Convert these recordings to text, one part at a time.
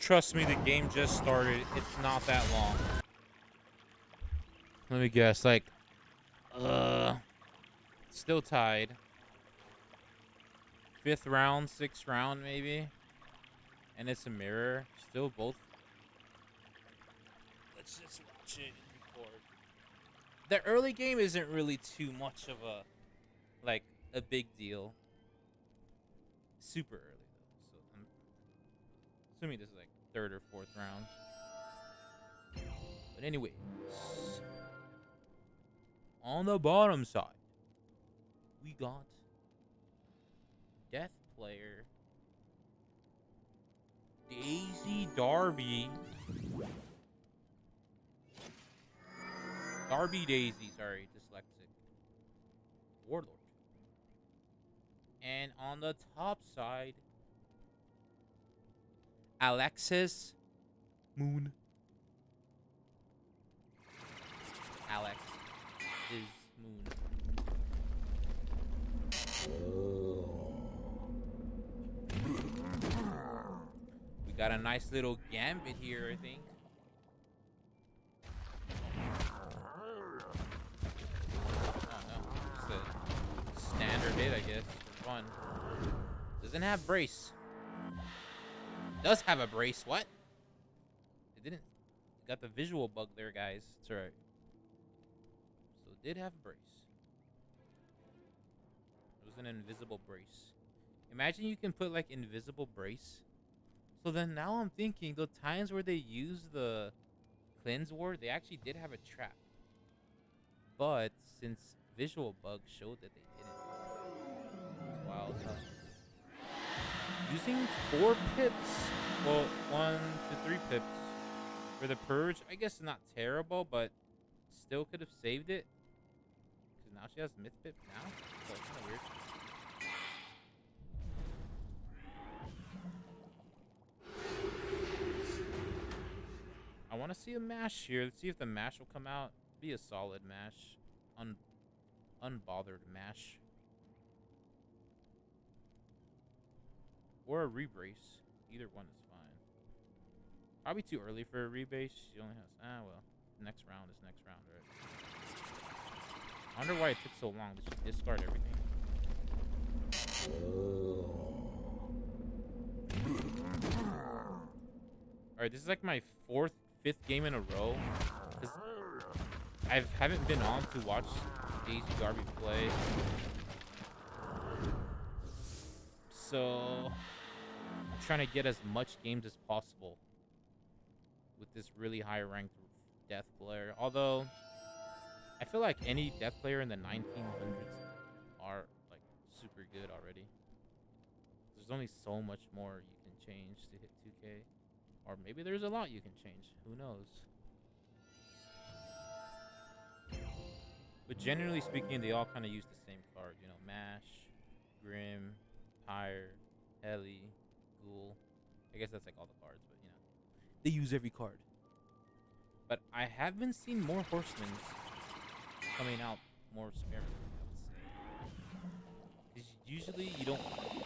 Trust me, the game just started. It's not that long. Let me guess, like, still tied. Fifth round, sixth round, maybe. And it's a mirror. Still both. Let's just watch it and record. The early game isn't really too much of a, like, a big deal. Super early, though. So I'm assuming this is like third or fourth round. But anyways, on the bottom side, we got Death Player, Daisy Darby, Darby Daisy, sorry, dyslexic, Warlord. And on the top side, Alexis Moon. Alex is Moon. We got a nice little gambit here, I think. Oh no, just a standard hit, I guess, for fun. Doesn't have brace. Does have a brace. What? It didn't. Got the visual bug there, guys. It's alright. So it did have a brace. It was an invisible brace. Imagine you can put like invisible brace. So then now I'm thinking the times where they use the cleanse ward, they actually did have a trap. But since visual bug showed that they didn't, it's wild. Using 4 pips, well, 1 to 3 pips for the purge, I guess not terrible, but still could have saved it. Because now she has myth pip now, so it's kind of weird. I want to see a mash here. Let's see if the mash will come out. Be a solid mash, unbothered mash. Or a rebrace. Either one is fine. Probably too early for a rebase. She only has... well. Next round is next round, right? I wonder why it took so long. Did she discard everything? Alright, this is like my 5th game in a row. Because I haven't been on to watch Daisy Darby play. So... I'm trying to get as much games as possible with this really high ranked death player. Although I feel like any death player in the 1900s are like super good already. There's only so much more you can change to hit 2K, or maybe there's a lot you can change. Who knows? But generally speaking, they all kind of use the same card. You know, Mash, Grim, Pyre, Heli, Ghoul. I guess that's like all the cards, but you know, they use every card. But I have been seeing more horsemen coming out more sparingly, I would say. Usually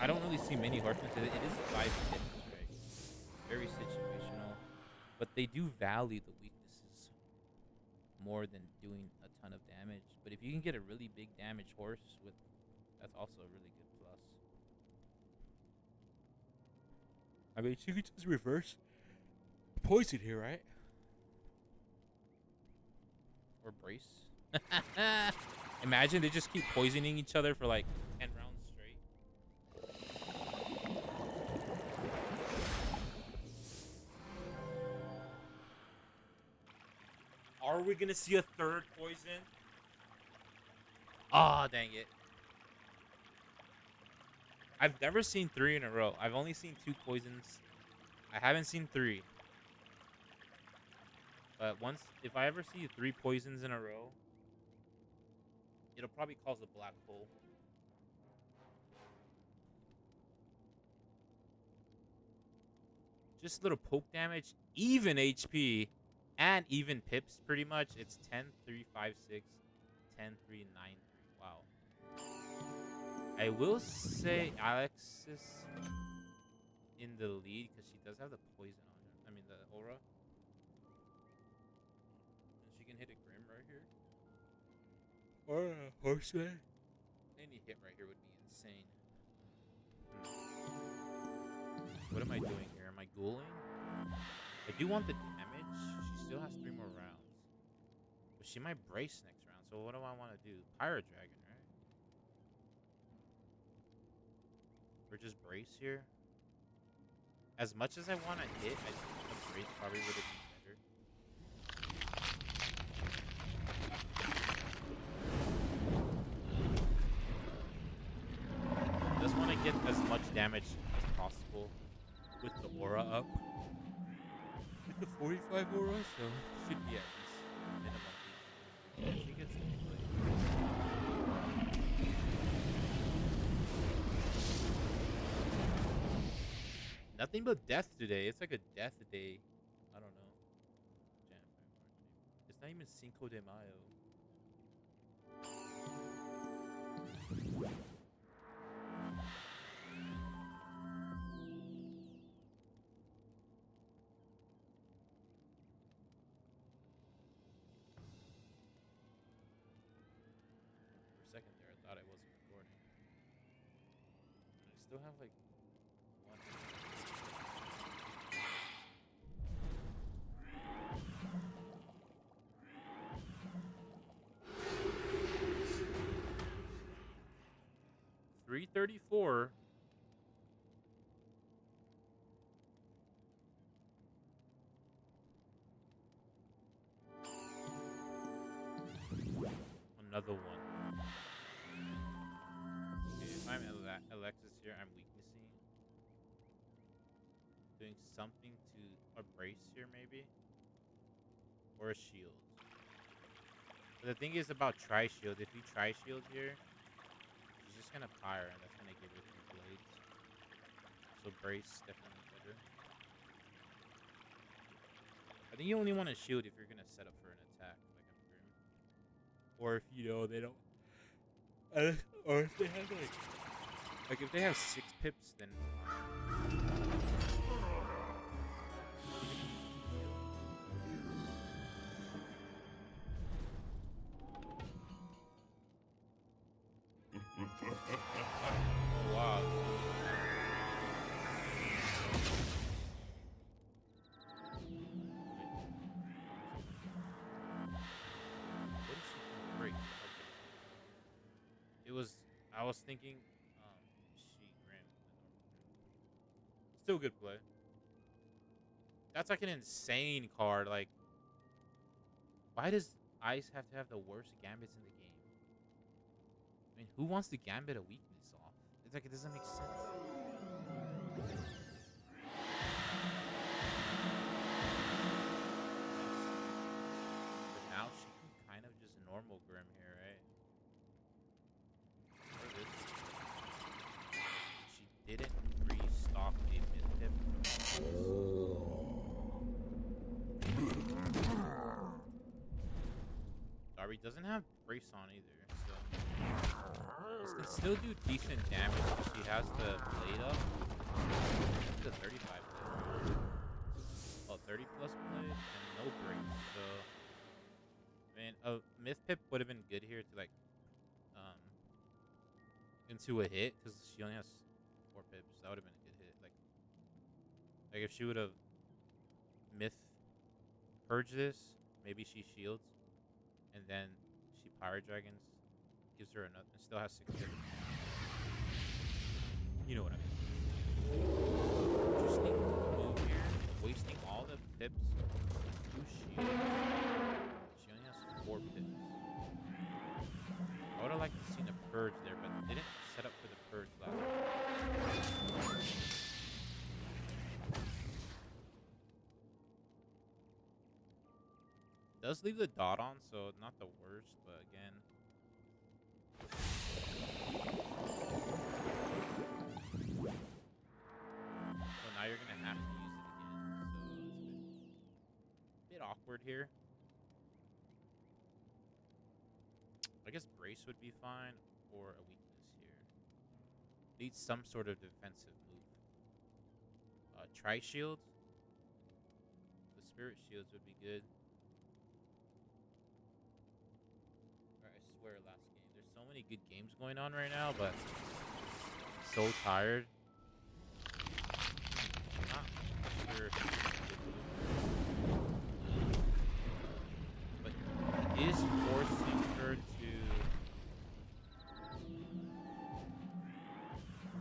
I don't really see many horsemen because it is 5 hits, right? Very situational. But they do value the weaknesses more than doing a ton of damage. But if you can get a really big damage horse with, that's also a really good plus. I mean, you could just reverse poison here, right? Or brace. Imagine they just keep poisoning each other for like 10 rounds straight. Are we gonna see a third poison? Ah, oh, dang it. I've never seen 3 in a row. I've only seen 2 poisons. I haven't seen 3. But if I ever see 3 poisons in a row, it'll probably cause a black hole. Just little poke damage, even HP, and even pips pretty much. It's 10, 3, 5, 6, 10, 3, 9, 3. Wow. I will say Alex is in the lead because she does have the poison on her. I mean the aura. And she can hit a Grim right here. Or a Horseman. Any hit right here would be insane. What am I doing here? Am I ghouling? I do want the damage. She still has 3 more rounds. But she might brace next round. So what do I want to do? Pyro Dragon, right? Or just brace here? As much as I want to hit, I think the brace probably would have been better. I just want to get as much damage as possible with the aura up. With the 45 aura, so should be at least minimum 18. Yeah, she gets the play. Nothing but death today. It's like a death day. I don't know. It's not even Cinco de Mayo. For a second there, I thought I wasn't recording. And I still have like one. 334. Another one. Okay, if I'm Alexis here, I'm weaknessing. Doing something to a brace here, maybe? Or a shield. But the thing is about Tri-Shield. If you Tri-Shield here, she's just gonna pyre, and that's gonna give her 2 blades. So brace definitely better. I think you only want to shield if you're gonna set up for an attack, like a Grim. Or if you know they don't. Or if they have like if they have 6 pips, then. Oh, wow. What did she break? Okay. It was. I was thinking. She Grim, the normal Grim. Still good play. That's like an insane card. Like, why does Ice have to have the worst gambits in the game? I mean, who wants to gambit a weakness off? It's like it doesn't make sense. But now she can kind of just normal Grim here, right? Or this. She didn't restock a mid-tip. Darby doesn't have brace on either, so this can still do decent damage if she has the blade up. It's a 35 blade. Oh, 30 plus blade and no brace, so I mean a myth pip would have been good here to like into a hit because she only has 4 pips. That would have been a good hit. Like if she would have myth purge this, maybe she shields and then she Pyro Dragons, gives her another, and still has 6 pips. You know what I mean. Interesting move here, wasting all the pips to shield. She only has 4 pips. I would have liked to see a purge there, but didn't set up for the purge last time. Does leave the dot on, so not the worst, but again. So now you're gonna have to use it again. So it's a bit awkward here. I guess brace would be fine, or a weakness here. Needs some sort of defensive move. Tri-shield. Spirit Shields would be good. I swear, last game. There's so many good games going on right now, but so tired. I'm not sure if it's but it is forcing her to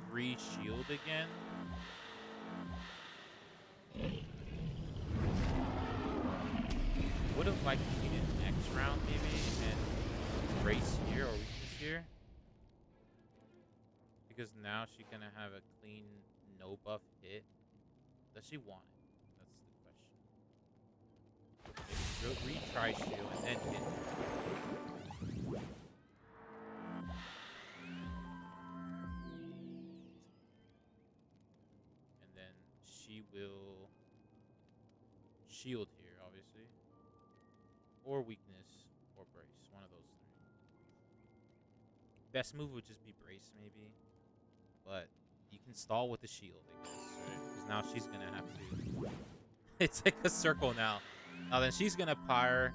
re-shield again. Would have liked to see it next round maybe and brace here or weakness here. Because now she's gonna have a clean no buff hit. Does she want it? That's the question. Maybe retry shield and then hit. And then she will shield here, obviously. Or weakness or brace. One of those three. Best move would just be brace maybe. But you can stall with the shield, I guess, right? Because now she's gonna have to. It's like a circle now. Now then she's gonna pyre,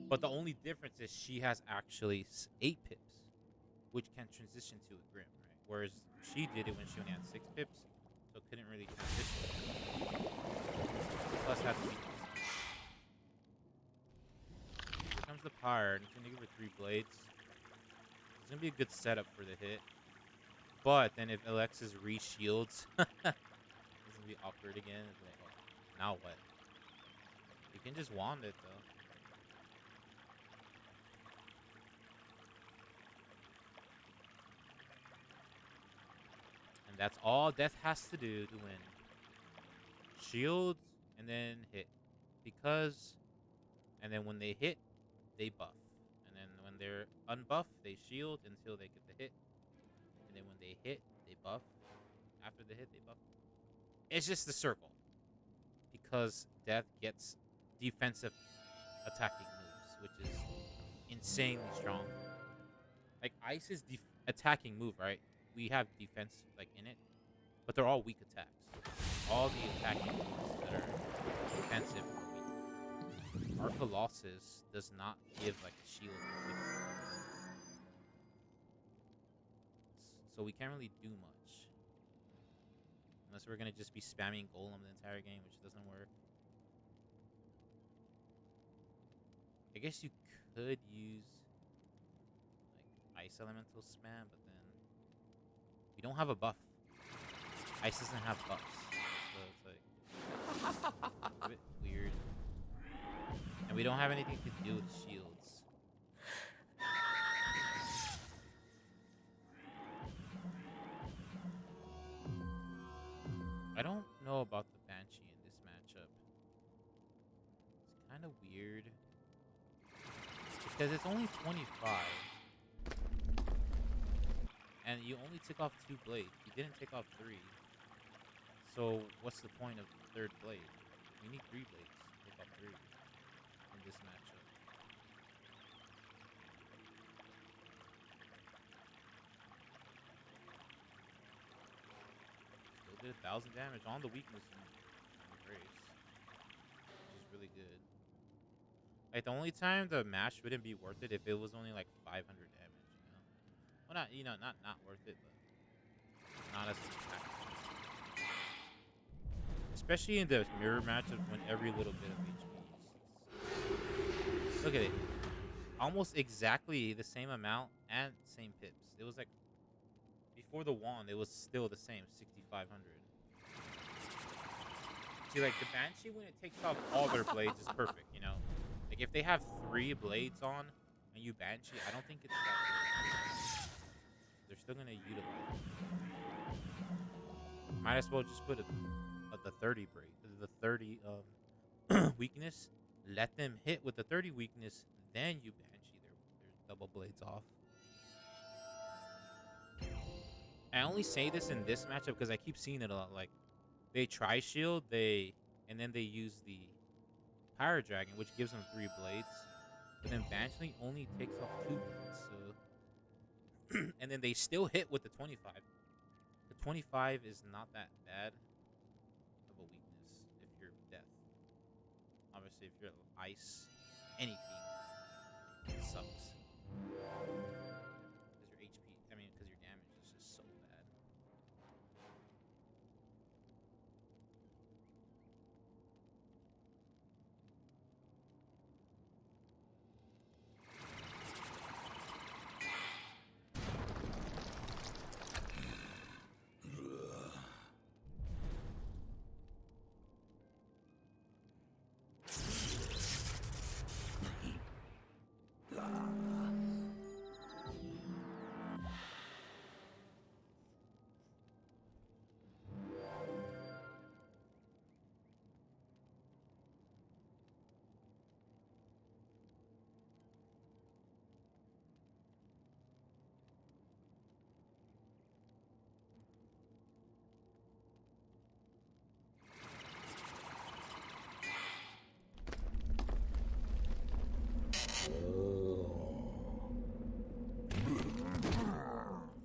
but the only difference is she has actually 8 pips, which can transition to a Grim, right? Whereas she did it when she only had 6 pips, so couldn't really transition. Plus had to be. Here comes the pyre, and it's gonna give her 3 blades. It's gonna be a good setup for the hit. But then if Alexis re-shields, it's gonna be awkward again. It's like, oh, now what? You can just wand it though. And that's all Death has to do to win. Shield and then hit. Because, and then when they hit, they buff. And then when they're unbuffed, they shield until they get the hit. And then when they hit, they buff. After the hit, they buff. It's just the circle. Because Death gets defensive attacking moves, which is insanely strong. Like, Ice's attacking move, right? We have defense, like, in it. But they're all weak attacks. All the attacking moves that are defensive are weak. Our Colossus does not give, like, a shield. So we can't really do much. Unless we're going to just be spamming Golem the entire game, which doesn't work. I guess you could use like Ice Elemental spam, but then we don't have a buff. Ice doesn't have buffs, so it's like a bit weird. And we don't have anything to do with shields. I don't know about the Banshee in this matchup. It's kind of weird. Because it's only 25. And you only took off 2 blades. You didn't take off 3. So what's the point of the 3rd blade? We need 3 blades to take off 3 in this matchup. Still did 1,000 damage on the weakness and the grace. Which is really good. Like, the only time the mash wouldn't be worth it if it was only like 500 damage, you know? Well, not, you know, not worth it, but not as impactful. Especially in the mirror matchup when every little bit of HP is. Look at it. Almost exactly the same amount and same pips. It was like, before the wand, it was still the same, 6,500. See, like, the Banshee, when it takes off all their blades, is perfect, you know? Like, if they have 3 blades on and you Banshee, I don't think it's that good. They're still going to utilize it. Might as well just put the 30 the 30 weakness. Let them hit with the 30 weakness, then you Banshee their double blades off. I only say this in this matchup because I keep seeing it a lot. Like, they try shield, and then they use the Pyro Dragon, which gives them 3 blades. But then Banshee only takes off 2 blades. So and then they still hit with the 25. The 25 is not that bad of a weakness if you're Death. Obviously, if you're ice, anything sucks. Because your HP, I mean, because your damage is just so bad.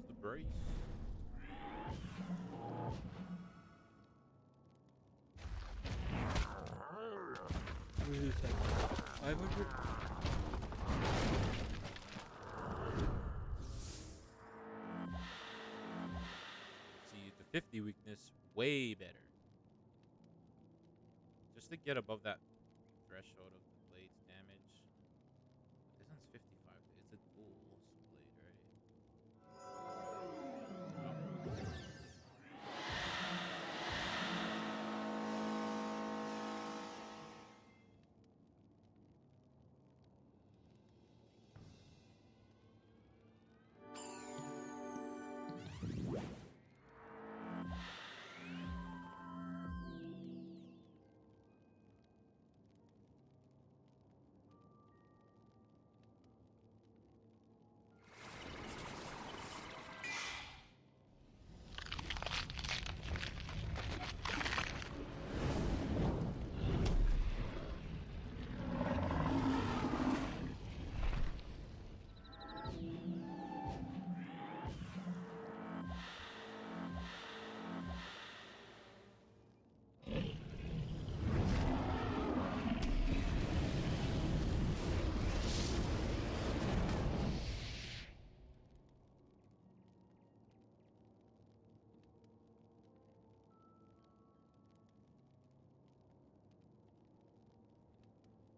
The brace. What is it? 500? See, the 50 weakness, way better. Just to get above that threshold of the blade's damage. This one's 55. It's a dual blade, right?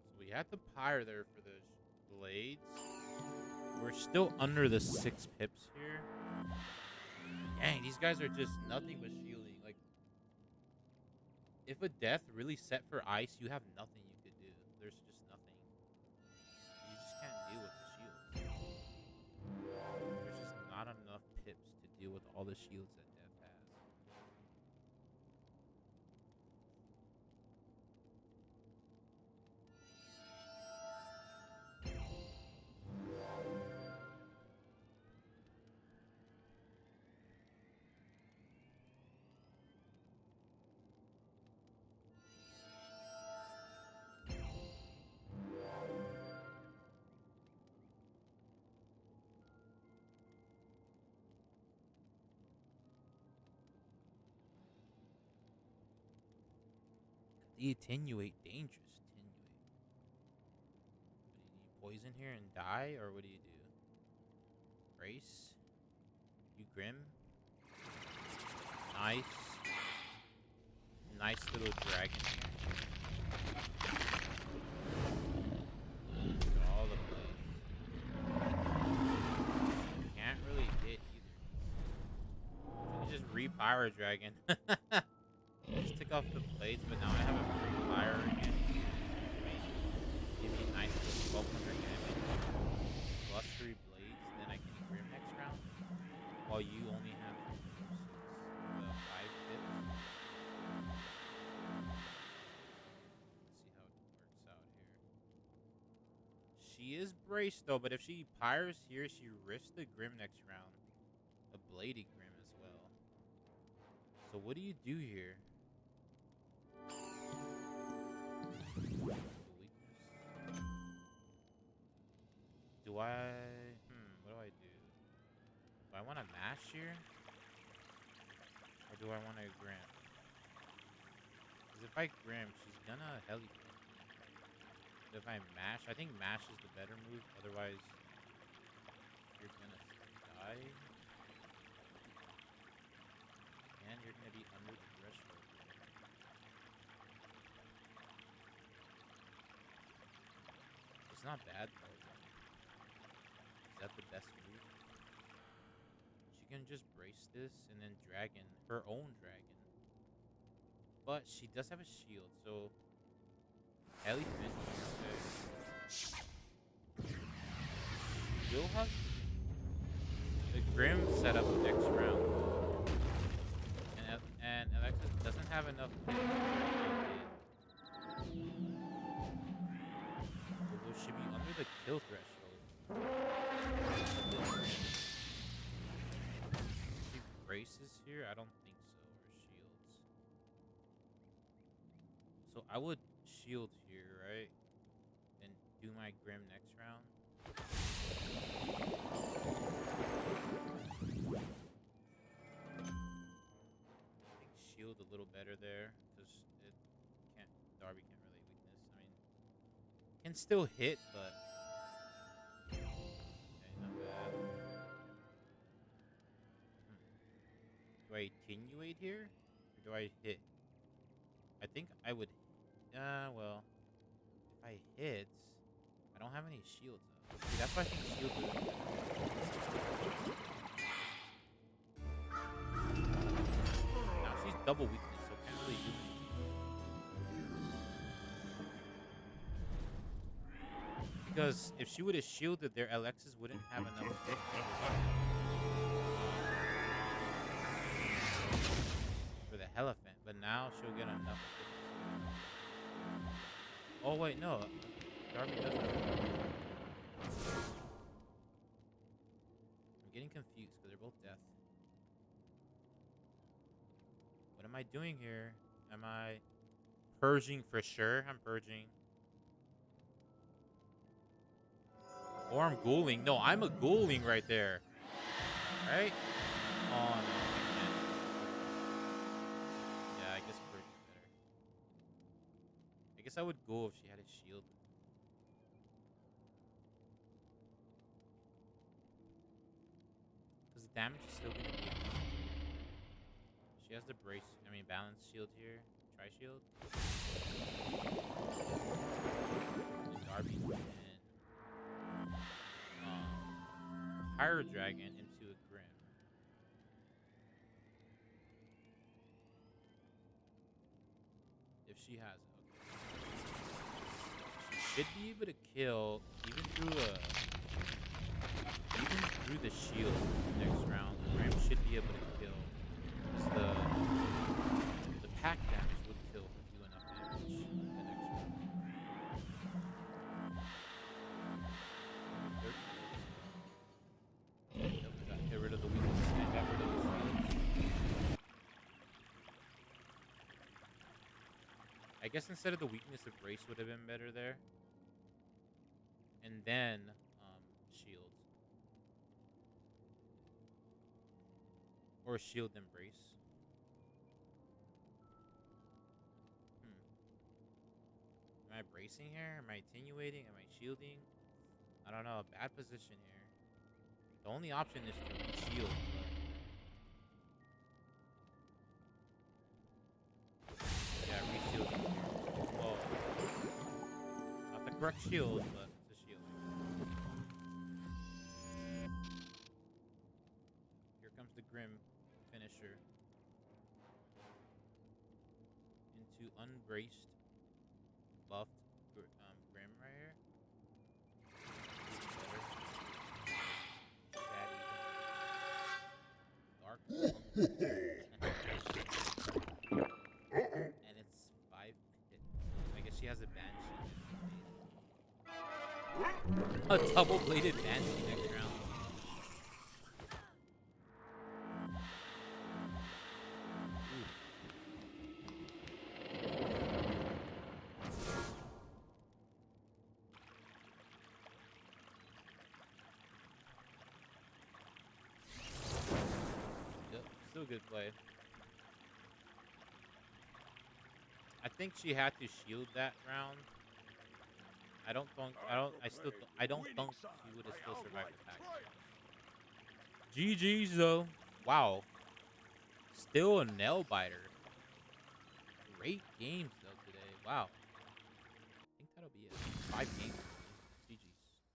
So we had the pyre there for the blades. We're still under the 6 pips here. Dang, these guys are just nothing but shielding. Like, if a death really set for ice, you have nothing you could do. There's just nothing. You just can't deal with the shields. There's just not enough pips to deal with all the shields that death has. The attenuate, dangerous attenuate. What do you poison here and die, or what do you do? Brace? You grim? Nice. Nice little dragon here. Look at all the blades. Can't really hit either. You can just re-pyro dragon. Just took off the blades, but now I have a free fire again. Give me nice little 1200 damage. Plus 3 blades, then I can grim next round. While you only have 5 hits. Let's see how it works out here. She is braced though, but if she pyres here, she risks the grim next round. A bladed grim as well. So what do you do here? Do I... what do I do? Do I want to mash here? Or do I want to grim? Because if I grim, she's gonna heli. If I mash, I think mash is the better move. Otherwise, you're gonna die, and you're gonna be under the threshold. It's not bad though. Is that the best move? She can just brace this and then dragon her own dragon. But she does have a shield, so Ellie finishes. Okay. She'll have the Grim set up next round. And Alexis doesn't have enough. Will she be under the kill threshold? She braces here? I don't think so. Or shields. So I would shield here, right? And do my Grim next round. I think shield a little better there because it can't. Darby can't really weakness. I mean, can still hit, but okay, not bad. Do I attenuate here, or do I hit? I think I would. Well, if I hit, I don't have any shields up. See, that's why I think shield is better. Now she's double weakness, so can't really do anything. Because if she would have shielded there, Alexis wouldn't have enough hit for the Elephant, but now she'll get enough hit. Oh wait, no. Darby doesn't. I'm getting confused because they're both death. What am I doing here? Am I purging for sure? I'm purging. Or I'm ghouling. No, I'm a ghouling right there. Right? Oh, no. Yeah, I guess purge is better. I guess I would go if she had a shield. Because the damage is still going to be enough. She has the brace, balance shield here. Tri-shield. And Darby and Pyro Dragon into a Grim. If she has it, okay. She should be able to kill even through the shield next round. The Grim should be able to kill. Because the pack damage would kill her, do enough damage the next round. Get rid of the weakness and got rid of the shields. I guess instead of the weakness of brace would have been better there. And then shield. Or shield and brace. Am I bracing here? Am I attenuating? Am I shielding? I don't know. Bad position here. The only option is to re-shield, but yeah, re-shielding here. Oh, not the correct shield, but it's a shield. Here comes the Grim finisher into unbraced, buffed Grim right here. Dark. And it's 5 hit. I guess she has a Banshee. A double-bladed Banshee next round. Yep, still good play. I think she had to shield that round. I don't think. I don't think he would have still survived the pack. GG's though. Wow. Still a nail biter. Great games though today. Wow. I think that'll be it. 5 games.